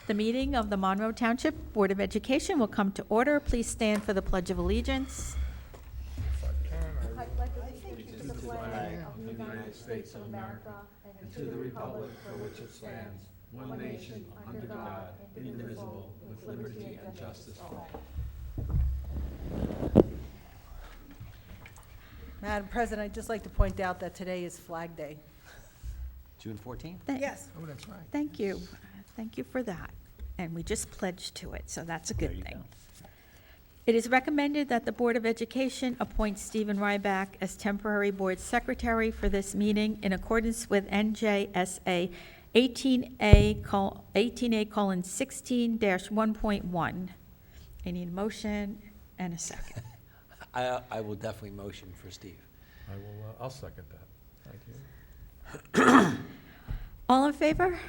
The meeting of the Monroe Township Board of Education will come to order. Please stand for the Pledge of Allegiance. To the flag of the United States of America and to the republic for which it stands, one nation, under God, indivisible, with liberty and justice for all. Madam President, I'd just like to point out that today is Flag Day. June 14th? Yes. Oh, that's right. Thank you. Thank you for that. And we just pledged to it, so that's a good There you thing. go. It is recommended that the Board of Education appoint Stephen Ryback as temporary board secretary for this meeting in accordance with NJSA 18A:16-1.1. I need a motion and a second. I will definitely motion for Steve. I'll second that. Thank you. All in favor?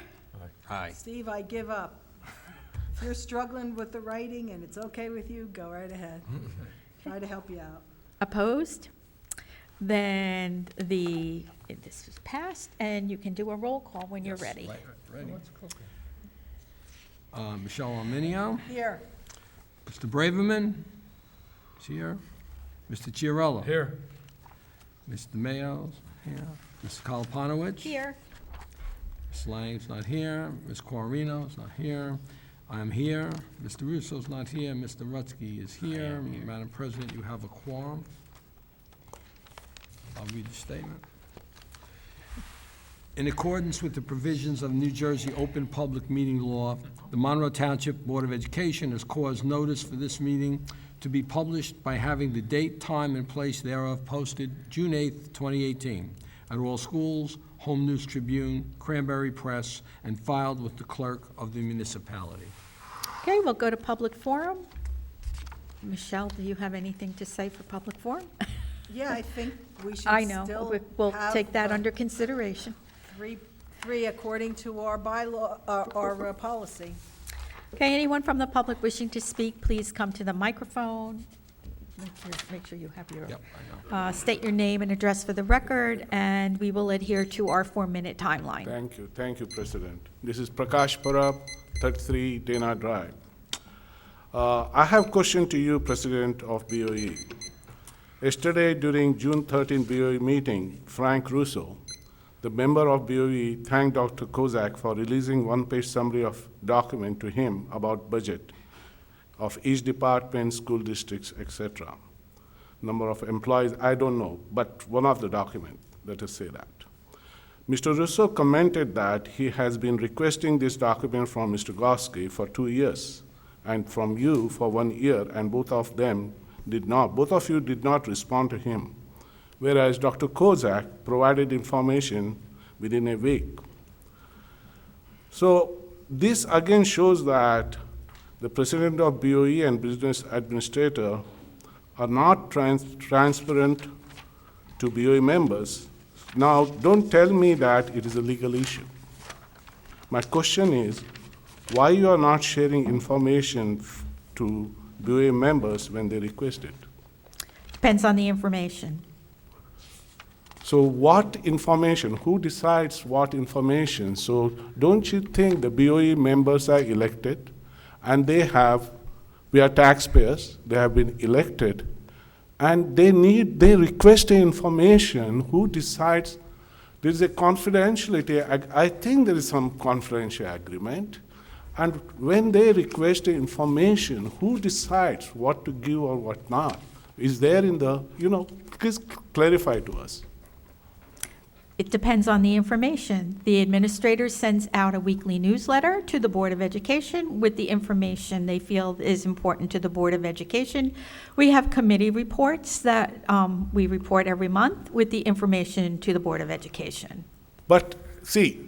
Aye. Steve, I give up. If you're struggling with the writing and it's okay with you, go right ahead. Try to help you out. Opposed? Then this is passed, and you can do a roll call when you're ready. Ready. Michelle Arminio, Here. Mr. Braverman, is here. Mr. Chiarella. Here. Mr. Mayo's here. Mr. Koloponowicz. Here. Ms. Lang's not here. Ms. Corino's not here. I'm here. Mr. Russo's not here. Mr. Rutsky is here. Madam President, you have a quorum. I'll read the statement. In accordance with the provisions of New Jersey Open Public Meeting Law, the Monroe Township Board of Education has caused notice for this meeting to be published by having the date, time, and place thereof posted June 8th, 2018, at all schools, Home News Tribune, Cranberry Press, and filed with the clerk of the municipality. Okay, we'll go to public forum. Michelle, do you have anything to say for public forum? Yeah, I think we should I know, still we'll have, take that under consideration. three according to our bylaw, our policy. Okay, anyone from the public wishing to speak, please come to the microphone. Make sure you have your, Yep, I know. state your name and address for the record, and we will adhere to our 4-minute timeline. Thank you, President. This is Prakash Parab, 33 Dana Drive. I have a question to you, President of BOE. Yesterday, during June 13 BOE meeting, Frank Russo, the member of BOE, thanked Dr. Kozak for releasing one-page summary of document to him about budget of each department, school districts, etc. Number of employees, I don't know, but one of the document, let us say that. Mr. Russo commented that he has been requesting this document from Mr. Goski for 2 years and from you for 1 year, and both of you did not respond to him, whereas Dr. Kozak provided information within a week. So this again shows that the president of BOE and business administrator are not transparent to BOE members. Now, don't tell me that it is a legal issue. My question is, why you are not sharing information to BOE members when they request it? Depends on the information. So what information, who decides what information? So don't you think the BOE members are elected and we are taxpayers, they have been elected, and they request information, who decides? There is a confidentiality, I think there is some confidential agreement, and when they request information, who decides what to give or what not? Is there in the, please clarify to us. It depends on the information. The administrator sends out a weekly newsletter to the Board of Education with the information they feel is important to the Board of Education. We have committee reports that we report every month with the information to the Board of Education. But see,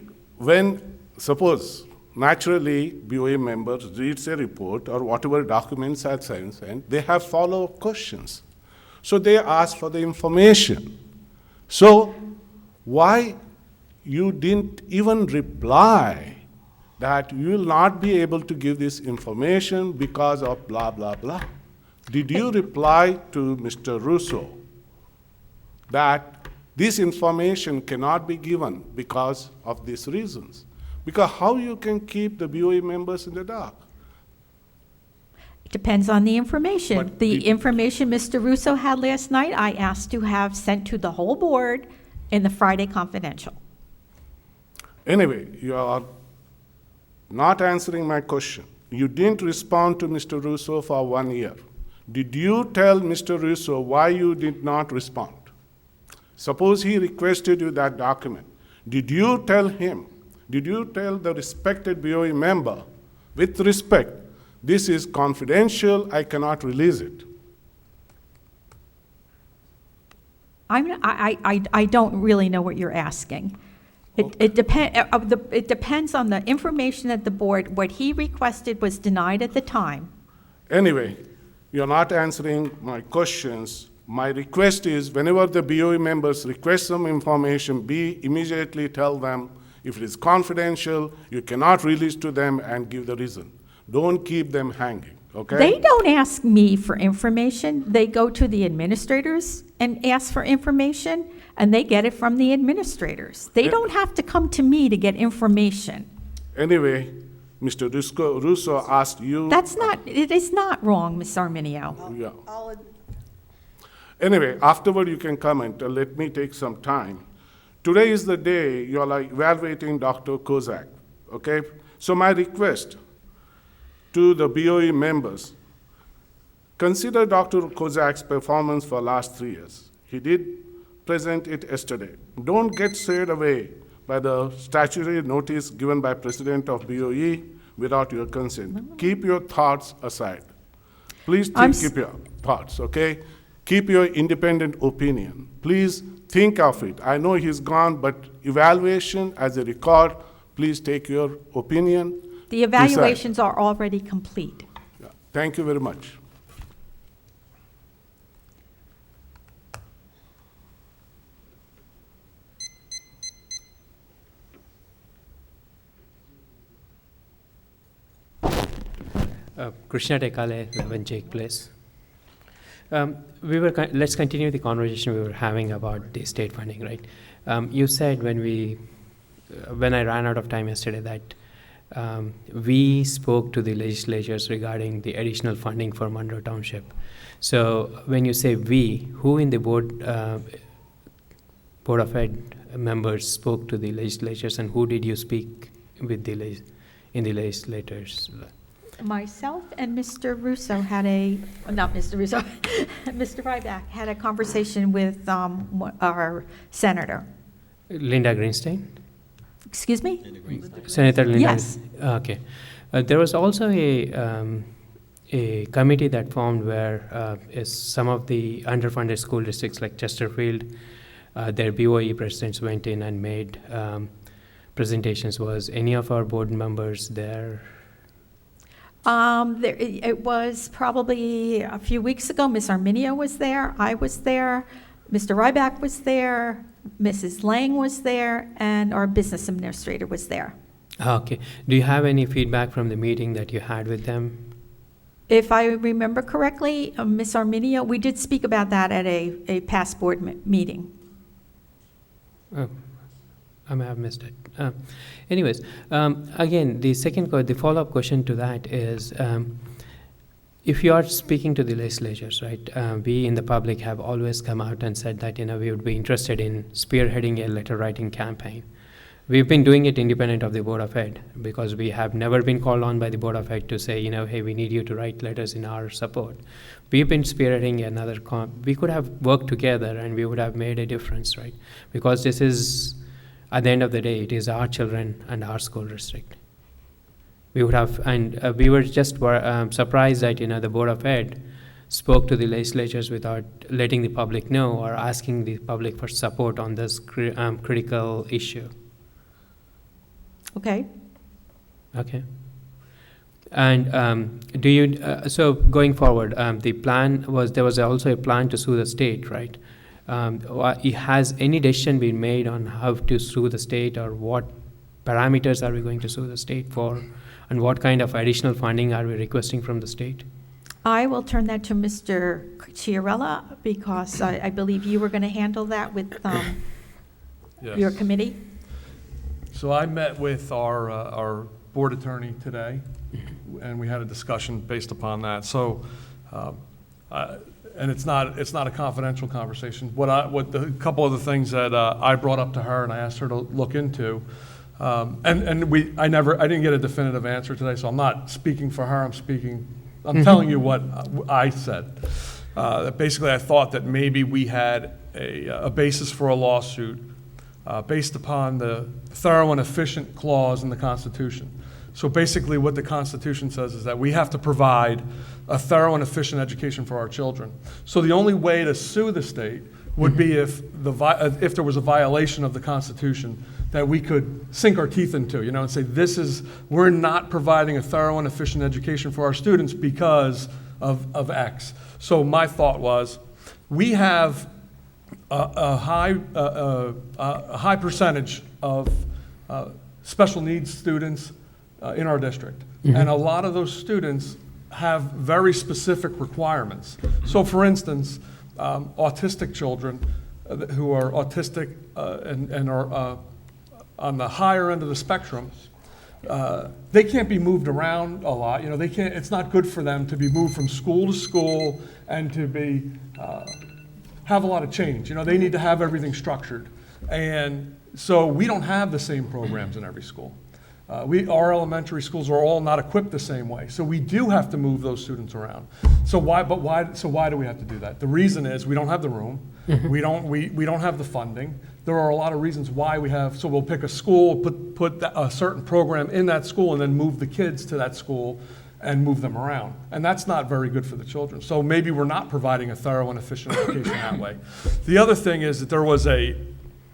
suppose naturally BOA members reads a report or whatever documents are sent, and they have follow-up questions. So they ask for the information. So why you didn't even reply that you will not be able to give this information because of blah, blah, blah? Did you reply to Mr. Russo that this information cannot be given because of these reasons? Because how you can keep the BOE members in the dark? It depends on the information. But The the- information Mr. Russo had last night, I asked to have sent to the whole board in the Friday confidential. Anyway, you are not answering my question. You didn't respond to Mr. Russo for 1 year. Did you tell Mr. Russo why you did not respond? Suppose he requested you that document. Did you tell him, did you tell the respected BOE member, with respect, this is confidential, I cannot release it? I don't really know what you're asking. It depends on the information that the board, what he requested was denied at the time. Anyway, you're not answering my questions. My request is whenever the BOE members request some information, immediately tell them if it is confidential, you cannot release to them and give the reason. Don't keep them hanging, okay? They don't ask me for information. They go to the administrators and ask for information, and they get it from the administrators. They Yeah. don't have to come to me to get information. Anyway, Mr. Russo asked you. It is not wrong, Ms. Arminio. Yeah. I'll, Anyway, afterward you can comment. Let me take some time. Today is the day you're like evaluating Dr. Kozak, okay? So my request to the BOE members, consider Dr. Kozak's performance for last 3 years. He did present it yesterday. Don't get swayed away by the statutory notice given by President of BOE without your consent. Keep your thoughts aside. Please keep your thoughts, okay? Keep your independent opinion. Please think of it. I know he's gone, but evaluation as a record, please take your opinion. The evaluations are already complete. Yeah. Thank you very much. Krishna Tekale, 11 Jake Place. Let's continue the conversation we were having about the state funding, right? You said when I ran out of time yesterday that we spoke to the legislatures regarding the additional funding for Monroe Township. So when you say we, who in the Board of Ed members spoke to the legislatures, and who did you speak with in the legislators? Myself and Mr. Russo had not Mr. Russo, Mr. Ryback had a conversation with our senator. Linda Greenstein? Excuse me? Senator Linda? Yes. Okay. There was also a committee that formed where some of the underfunded school districts like Chesterfield, their BOE presidents went in and made presentations. Was any of our board members there? It was probably a few weeks ago. Ms. Arminio was there, I was there, Mr. Ryback was there, Mrs. Lang was there, and our business administrator was there. Okay. Do you have any feedback from the meeting that you had with them? If I remember correctly, Ms. Arminio, we did speak about that at a past board meeting. Oh, I may have missed it. Anyways, again, the follow-up question to that is, if you are speaking to the legislatures, right, we in the public have always come out and said that, we would be interested in spearheading a letter-writing campaign. We've been doing it independent of the Board of Ed because we have never been called on by the Board of Ed to say, hey, we need you to write letters in our support. We've been spearheading another we could have worked together and we would have made a difference, right? Because this is, at the end of the day, it is our children and our school district. We would have, and we were just surprised that, the Board of Ed spoke to the legislatures without letting the public know or asking the public for support on this critical issue. Okay. Okay. And do you, so going forward, the plan was, there was also a plan to sue the state, right? Has any decision been made on how to sue the state, or what parameters are we going to sue the state for, and what kind of additional funding are we requesting from the state? I will turn that to Mr. Chiarella because I believe you were going to handle that with your committee. So I met with our board attorney today, and we had a discussion based upon that. So, and it's not a confidential conversation. A couple of the things that I brought up to her and I asked her to look into, I didn't get a definitive answer today, so I'm not speaking for her. I'm telling you what I said. Basically, I thought that maybe we had a basis for a lawsuit based upon the thorough and efficient clause in the Constitution. So basically what the Constitution says is that we have to provide a thorough and efficient education for our children. So the only way to sue the state would be if there was a violation of the Constitution that we could sink our teeth into, and say, we're not providing a thorough and efficient education for our students because of X. So my thought was, we have a high percentage of special needs students in our district. And a lot of those students have very specific requirements. So for instance, autistic children who are autistic and are on the higher end of the spectrum, they can't be moved around a lot. It's not good for them to be moved from school to school and to be have a lot of change. They need to have everything structured. And so we don't have the same programs in every school. Our elementary schools are all not equipped the same way. So we do have to move those students around. So why do we have to do that? The reason is we don't have the room. We don't have the funding. There are a lot of reasons why so we'll pick a school, put a certain program in that school, and then move the kids to that school and move them around. And that's not very good for the children. So maybe we're not providing a thorough and efficient education that way. The other thing is that there was a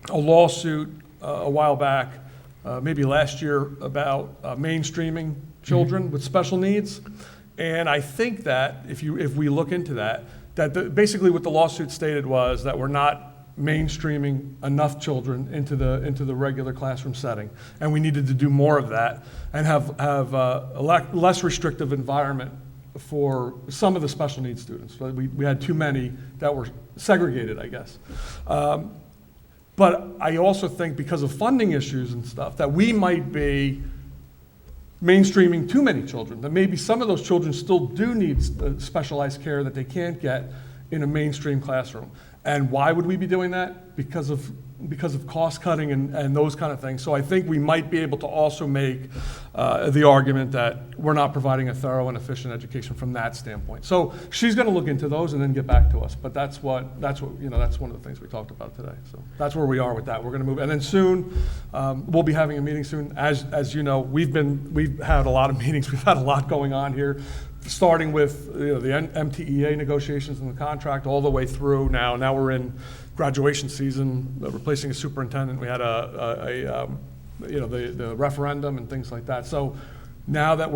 lawsuit a while back, maybe last year, about mainstreaming children with special needs. And I think that if we look into that basically what the lawsuit stated was that we're not mainstreaming enough children into the regular classroom setting, and we needed to do more of that and have a less restrictive environment for some of the special needs students. We had too many that were segregated, I guess. But I also think because of funding issues and stuff that we might be mainstreaming too many children, that maybe some of those children still do need specialized care that they can't get in a mainstream classroom. And why would we be doing that? Because of cost cutting and those kind of things. So I think we might be able to also make the argument that we're not providing a thorough and efficient education from that standpoint. So she's going to look into those and then get back to us. But that's one of the things we talked about today. So that's where we are with that. We're going to move, and then soon we'll be having a meeting soon. As you know, we've had a lot of meetings. We've had a lot going on here, starting with the MTEA negotiations and the contract all the way through now. Now we're in graduation season, replacing a superintendent. We had the referendum and things like that. So now that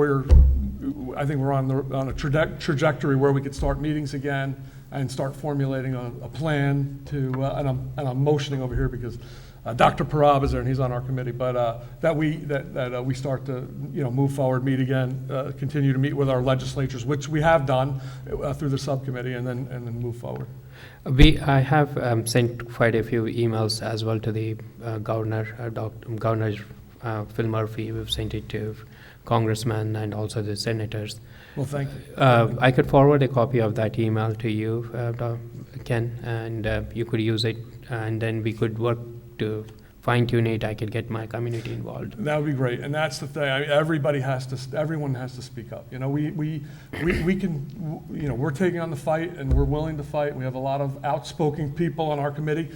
I think we're on a trajectory where we could start meetings again and start formulating a plan to, and I'm motioning over here because Dr. Parab is there and he's on our committee, but that we start to move forward, meet again, continue to meet with our legislatures, which we have done through the subcommittee, and then move forward. I have sent quite a few emails as well to the governor, Governor Phil Murphy. We've sent it to congressmen and also the senators. Well, thank you. I could forward a copy of that email to you, Ken, and you could use it, and then we could work to fine-tune it. I could get my community involved. That would be great, and that's the thing. Everyone has to speak up. We can. We're taking on the fight, and we're willing to fight. We have a lot of outspoken people on our committee.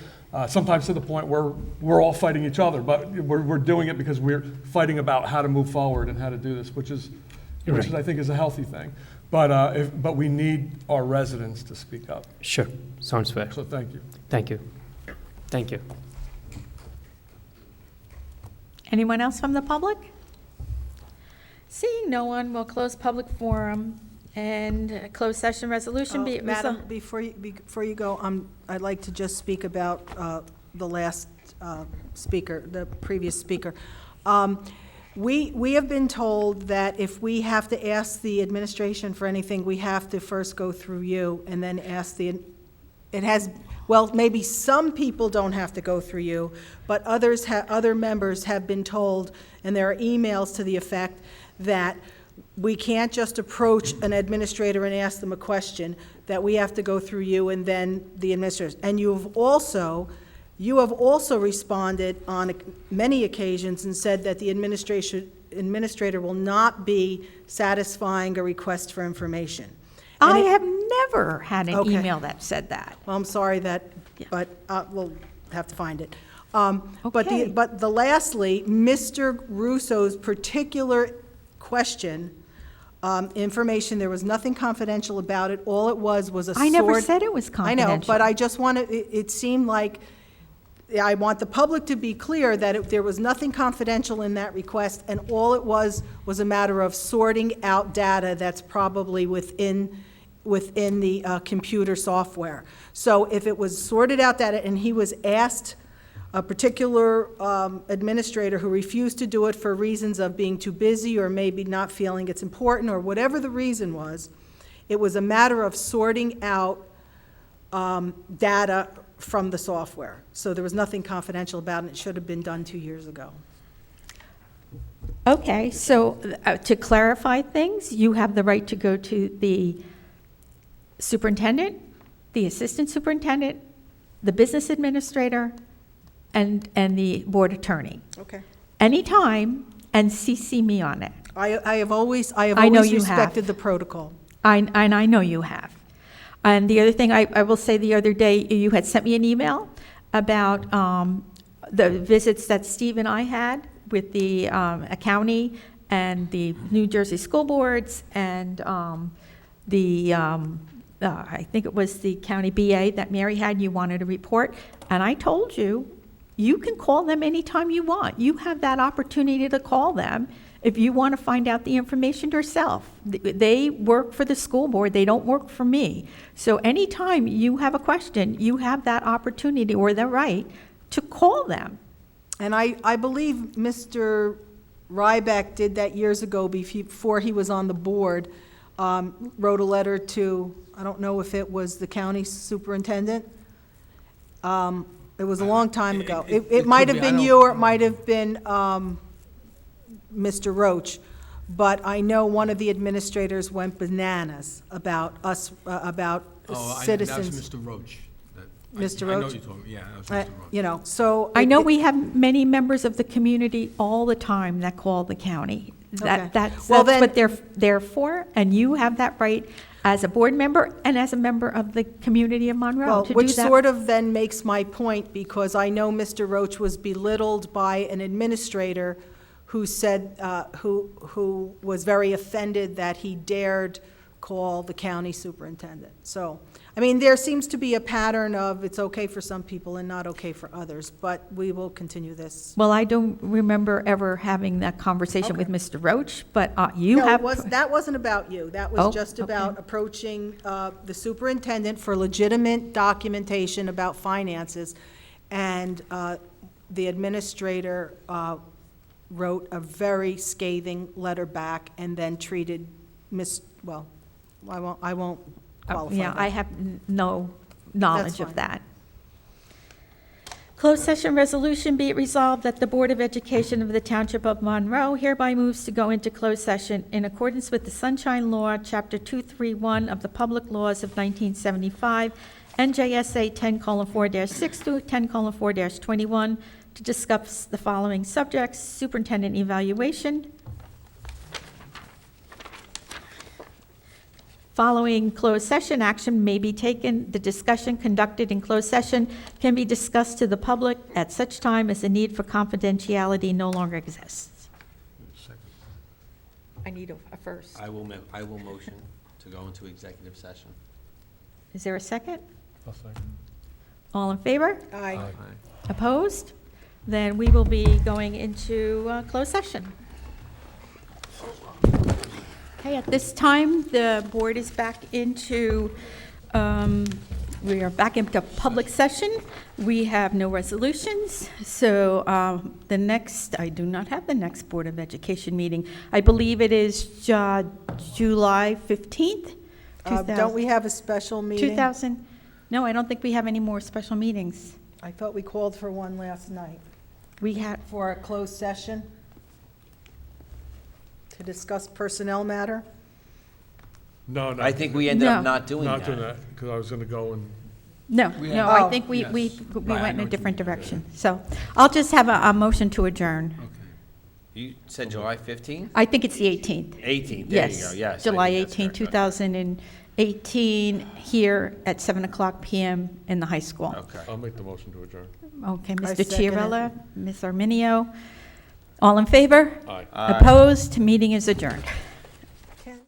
Sometimes to the point where we're all fighting each other, but we're doing it because we're fighting about how to move forward and how to do this, which is I think is a healthy thing. But we need our residents to speak up. Sure, sounds fair. So thank you. Thank you. Thank you. Anyone else from the public? Seeing no one, we'll close public forum and close session resolution. Madam, before you go, I'd like to just speak about the last speaker, the previous speaker. We have been told that if we have to ask the administration for anything, we have to first go through you and then ask Well, maybe some people don't have to go through you, but other members have been told, and there are emails to the effect that we can't just approach an administrator and ask them a question, that we have to go through you and then the administrators. And you have also responded on many occasions and said that the administrator will not be satisfying a request for information. I have never had an Okay. email that said that. Well, I'm sorry that, Yeah. but we'll have to find it. Okay. But lastly, Mr. Russo's particular question, information, there was nothing confidential about it. All it was a I never sword- said it was I know, confidential. but I just wanted, it seemed like, I want the public to be clear that there was nothing confidential in that request, and all it was a matter of sorting out data that's probably within the computer software. So if it was sorted out data and he was asked, a particular administrator who refused to do it for reasons of being too busy or maybe not feeling it's important or whatever the reason was, it was a matter of sorting out data from the software. So there was nothing confidential about it. It should have been done 2 years ago. Okay, so to clarify things, you have the right to go to the superintendent, the assistant superintendent, the business administrator, and the board attorney. Okay. Anytime, and CC me on it. I have always I know you have. respected the protocol. And I know you have. And the other thing, I will say the other day, you had sent me an email about the visits that Steve and I had with the county and the New Jersey school boards and I think it was the county BA that Mary had, you wanted a report. And I told you, you can call them anytime you want. You have that opportunity to call them if you want to find out the information yourself. They work for the school board, they don't work for me. So anytime you have a question, you have that opportunity or the right to call them. And I believe Mr. Ryback did that years ago before he was on the board, wrote a letter to, I don't know if it was the county superintendent. It was a long time ago. It might have been you or it might have been Mr. Roach, but I know one of the administrators went bananas about us, about citizens. That's Mr. Roach. Mr. I know Roach? you're talking, yeah, that was Mr. Roach. You know, so. I know we have many members of the community all the time that call the county. Okay. That's Well, then- what they're there for, and you have that right as a board member and as a member of the community of Monroe Well, to do which that. sort of then makes my point, because I know Mr. Roach was belittled by an administrator who said, who was very offended that he dared call the county superintendent. So, I mean, there seems to be a pattern of it's okay for some people and not okay for others, but we will continue this. Well, I don't remember ever having that conversation with Okay. Mr. Roach, but you No, have. that wasn't about you. That Oh, was just about okay. approaching the superintendent for legitimate documentation about finances. And the administrator wrote a very scathing letter back and then treated well, I won't qualify Yeah, that. I have no knowledge fine. of that. Closed session resolution, be it resolved that the Board of Education of the Township of Monroe hereby moves to go into closed session in accordance with the Sunshine Law, Chapter 231 of the Public Laws of 1975, NJSA 10:4-6 through 10:4-21, to discuss the following subjects: superintendent evaluation. Following closed session, action may be taken. The discussion conducted in closed session can be discussed to the public at such time as the need for confidentiality no longer exists. I need a first. I will motion to go into executive session. Is there a second? I'll second. All in favor? Aye. Opposed? Then we will be going into closed session. Okay, at this time, the board is back into, we are back into public session. We have no resolutions, so the next, I do not have the next Board of Education meeting. I believe it is July 15th? Don't we have a special meeting? No, I don't think we have any more special meetings. I thought we called for one last night, We had, for a closed session to discuss personnel matter. No, no. I think we ended up No. not doing Not doing that. that, because I was gonna go and, no, We no, had- I Oh, think we yes. we Right, I went in know a what you different mean. direction. So I'll just have a motion to adjourn. Okay. You said July 15th? I think it's the 18th. 18th, there you go, Yes. yes. I July think that's 18, correct. 2018, here at 7 o'clock PM in the high school. Okay. I'll make the motion to adjourn. Okay, I Mr. second it. Chiarella, Ms. Arminio, all in favor? Aye. Aye. Opposed? Meeting is adjourned.